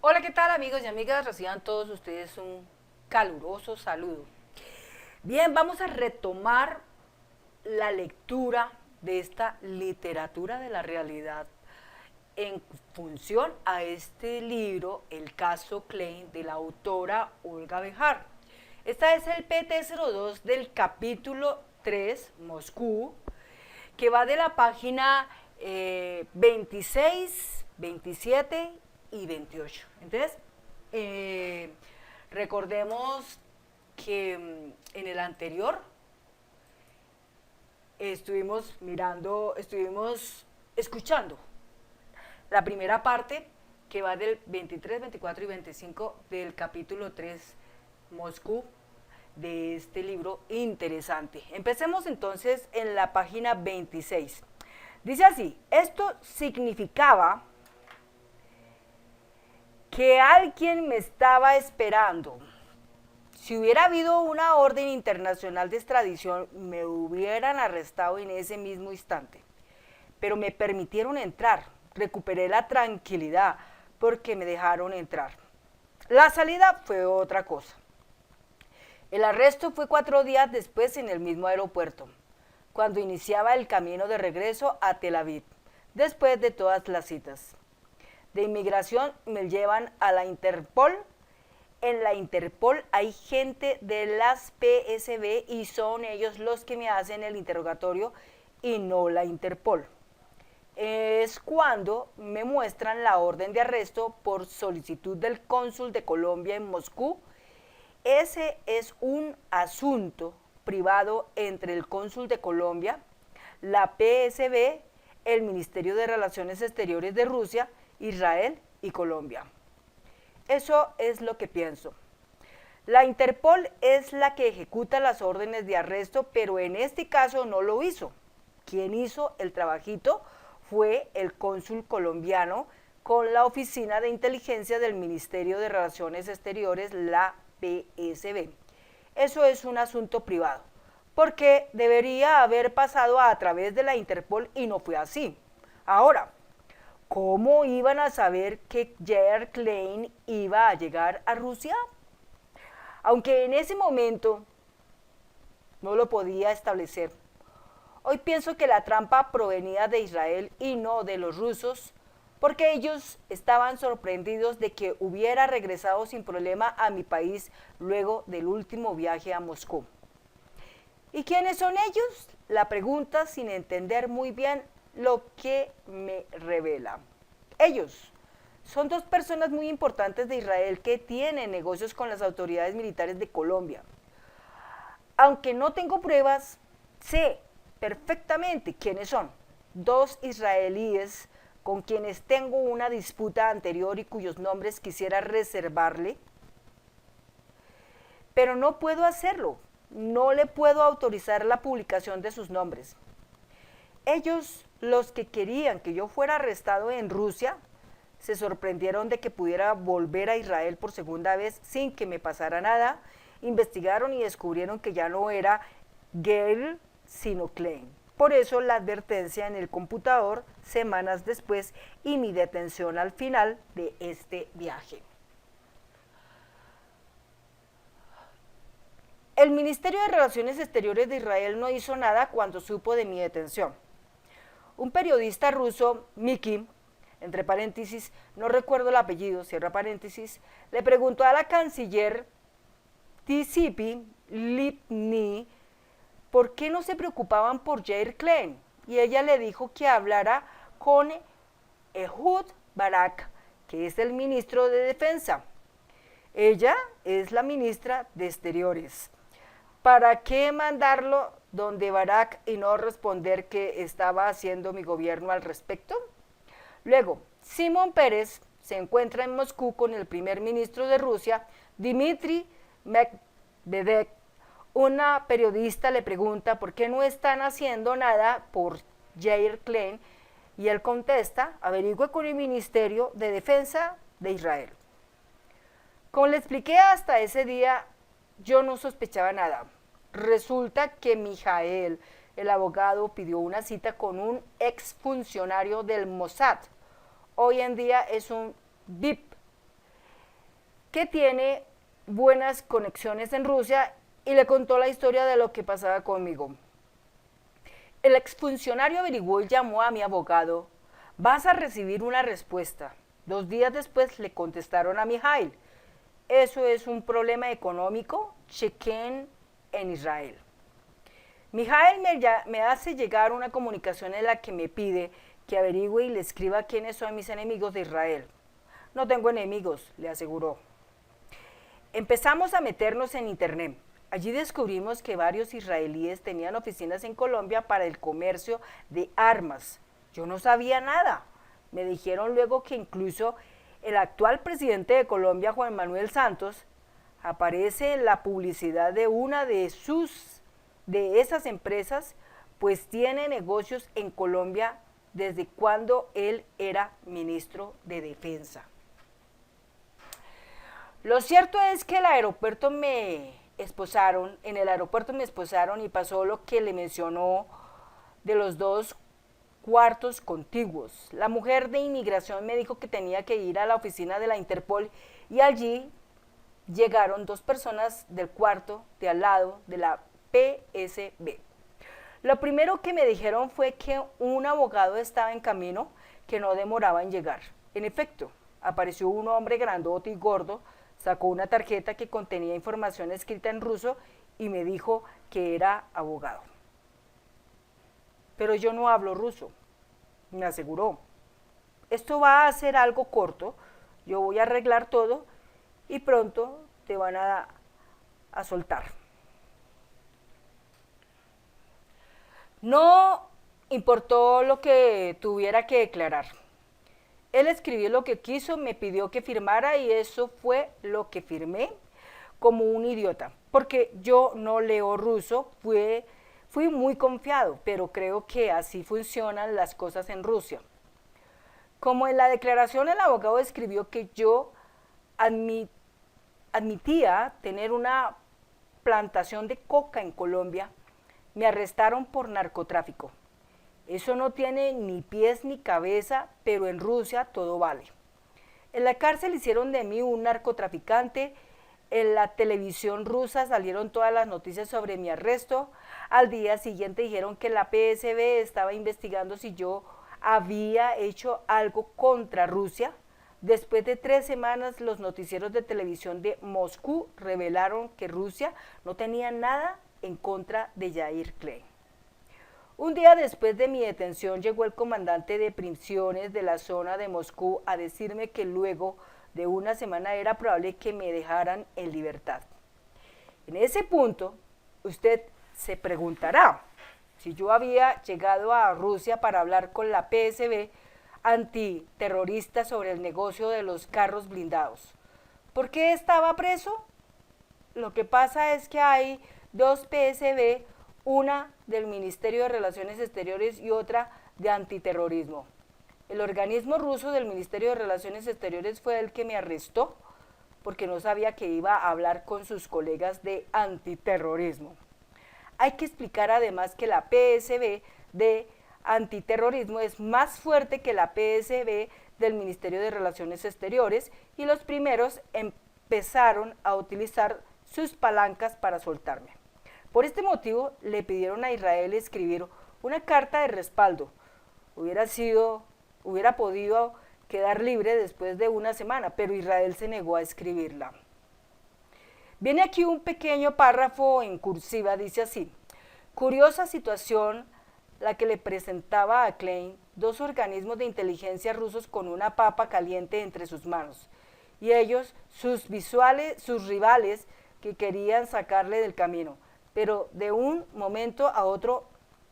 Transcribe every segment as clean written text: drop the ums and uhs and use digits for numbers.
Hola, ¿qué tal amigos y amigas? Reciban todos ustedes un caluroso saludo. Bien, vamos a retomar la lectura de esta literatura de la realidad en función a este libro, El caso Klein, de la autora Olga Bejar. Esta es el PT02 del capítulo 3, Moscú, que va de la página 26, 27 y 28. Entonces, eh, recordemos que en el anterior estuvimos escuchando la primera parte que va del 23, 24 y 25 del capítulo 3, Moscú, de este libro interesante. Empecemos entonces en la página 26. Dice así: esto significaba que alguien me estaba esperando. Si hubiera habido una orden internacional de extradición, me hubieran arrestado en ese mismo instante. Pero me permitieron entrar. Recuperé la tranquilidad porque me dejaron entrar. La salida fue otra cosa. El arresto fue 4 días después en el mismo aeropuerto, cuando iniciaba el camino de regreso a Tel Aviv, después de todas las citas. De inmigración me llevan a la Interpol. En la Interpol hay gente de las PSB y son ellos los que me hacen el interrogatorio y no la Interpol. Es cuando me muestran la orden de arresto por solicitud del cónsul de Colombia en Moscú. Ese es un asunto privado entre el cónsul de Colombia, la PSB, el Ministerio de Relaciones Exteriores de Rusia, Israel y Colombia. Eso es lo que pienso. La Interpol es la que ejecuta las órdenes de arresto, pero en este caso no lo hizo. Quien hizo el trabajito fue el cónsul colombiano con la Oficina de Inteligencia del Ministerio de Relaciones Exteriores, la PSB. Eso es un asunto privado, porque debería haber pasado a través de la Interpol y no fue así. Ahora, ¿cómo iban a saber que Jair Klein iba a llegar a Rusia? Aunque en ese momento no lo podía establecer. Hoy pienso que la trampa provenía de Israel y no de los rusos, porque ellos estaban sorprendidos de que hubiera regresado sin problema a mi país luego del último viaje a Moscú. ¿Y quiénes son ellos? La pregunta sin entender muy bien lo que me revela. Ellos son 2 personas muy importantes de Israel que tienen negocios con las autoridades militares de Colombia. Aunque no tengo pruebas, sé perfectamente quiénes son. 2 israelíes con quienes tengo una disputa anterior y cuyos nombres quisiera reservarle, pero no puedo hacerlo. No le puedo autorizar la publicación de sus nombres. Ellos, los que querían que yo fuera arrestado en Rusia, se sorprendieron de que pudiera volver a Israel por segunda vez sin que me pasara nada. Investigaron y descubrieron que ya no era Gale, sino Klein. Por eso la advertencia en el computador semanas después y mi detención al final de este viaje. El Ministerio de Relaciones Exteriores de Israel no hizo nada cuando supo de mi detención. Un periodista ruso, Miki, entre paréntesis, no recuerdo el apellido, cierra paréntesis, le preguntó a la canciller Tzipi Livni por qué no se preocupaban por Yair Klein, y ella le dijo que hablara con Ehud Barak, que es el ministro de Defensa. Ella es la ministra de Exteriores. ¿Para qué mandarlo donde Barak y no responder qué estaba haciendo mi gobierno al respecto? Luego, Simón Pérez se encuentra en Moscú con el primer ministro de Rusia, Dmitry Medvedev. Una periodista le pregunta por qué no están haciendo nada por Yair Klein y él contesta: averigüe con el Ministerio de Defensa de Israel. Como le expliqué hasta ese día, yo no sospechaba nada. Resulta que Mijael, el abogado, pidió una cita con un exfuncionario del Mossad. Hoy en día es un VIP que tiene buenas conexiones en Rusia y le contó la historia de lo que pasaba conmigo. El exfuncionario averiguó y llamó a mi abogado. Vas a recibir una respuesta. 2 días después le contestaron a Mijail. Eso es un problema económico, chequen en Israel. Mijail me hace llegar una comunicación en la que me pide que averigüe y le escriba quiénes son mis enemigos de Israel. No tengo enemigos, le aseguró. Empezamos a meternos en internet. Allí descubrimos que varios israelíes tenían oficinas en Colombia para el comercio de armas. Yo no sabía nada. Me dijeron luego que incluso el actual presidente de Colombia, Juan Manuel Santos, aparece en la publicidad de una de esas empresas, pues tiene negocios en Colombia desde cuando él era ministro de Defensa. Lo cierto es que en el aeropuerto me esposaron y pasó lo que le mencionó de los 2 cuartos contiguos. La mujer de inmigración me dijo que tenía que ir a la oficina de la Interpol y allí llegaron 2 personas del cuarto de al lado de la PSB. Lo primero que me dijeron fue que un abogado estaba en camino, que no demoraba en llegar. En efecto, apareció un hombre grandote y gordo, sacó una tarjeta que contenía información escrita en ruso y me dijo que era abogado. Pero yo no hablo ruso, me aseguró. Esto va a ser algo corto, yo voy a arreglar todo y pronto te van a soltar. No importó lo que tuviera que declarar. Él escribió lo que quiso, me pidió que firmara y eso fue lo que firmé como un idiota, porque yo no leo ruso, fui muy confiado, pero creo que así funcionan las cosas en Rusia. Como en la declaración el abogado escribió que yo admitía tener una plantación de coca en Colombia, me arrestaron por narcotráfico. Eso no tiene ni pies ni cabeza, pero en Rusia todo vale. En la cárcel hicieron de mí un narcotraficante, en la televisión rusa salieron todas las noticias sobre mi arresto, al día siguiente dijeron que la PSB estaba investigando si yo había hecho algo contra Rusia. Después de 3 semanas, los noticieros de televisión de Moscú revelaron que Rusia no tenía nada en contra de Yair Klein. Un día después de mi detención llegó el comandante de prisiones de la zona de Moscú a decirme que luego de una semana era probable que me dejaran en libertad. En ese punto, usted se preguntará si yo había llegado a Rusia para hablar con la PSB antiterrorista sobre el negocio de los carros blindados. ¿Por qué estaba preso? Lo que pasa es que hay 2 PSB, una del Ministerio de Relaciones Exteriores y otra de antiterrorismo. El organismo ruso del Ministerio de Relaciones Exteriores fue el que me arrestó porque no sabía que iba a hablar con sus colegas de antiterrorismo. Hay que explicar además que la PSB de antiterrorismo es más fuerte que la PSB del Ministerio de Relaciones Exteriores y los primeros empezaron a utilizar sus palancas para soltarme. Por este motivo le pidieron a Israel escribir una carta de respaldo. Hubiera podido quedar libre después de una semana, pero Israel se negó a escribirla. Viene aquí un pequeño párrafo en cursiva, dice así: curiosa situación la que le presentaba a Klein 2 organismos de inteligencia rusos con una papa caliente entre sus manos, y ellos, sus rivales que querían sacarle del camino. Pero de un momento a otro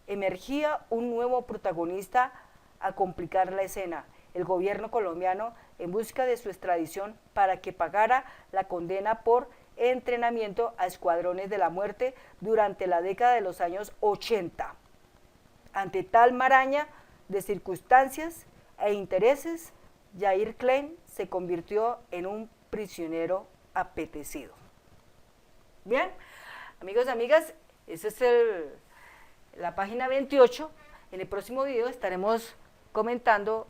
emergía un nuevo protagonista a complicar la escena, el gobierno colombiano en busca de su extradición para que pagara la condena por entrenamiento a escuadrones de la muerte durante la década de los años 80. Ante tal maraña de circunstancias e intereses, Yair Klein se convirtió en un prisionero apetecido. Bien, amigos y amigas, esa es la página 28. En el próximo video estaremos comentando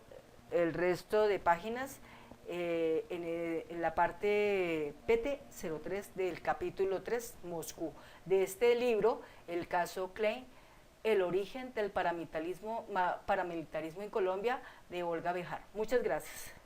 el resto de páginas en la parte PT-03 del capítulo 3, Moscú, de este libro, el caso Klein, el origen del paramilitarismo en Colombia, de Olga Bejar. Muchas gracias.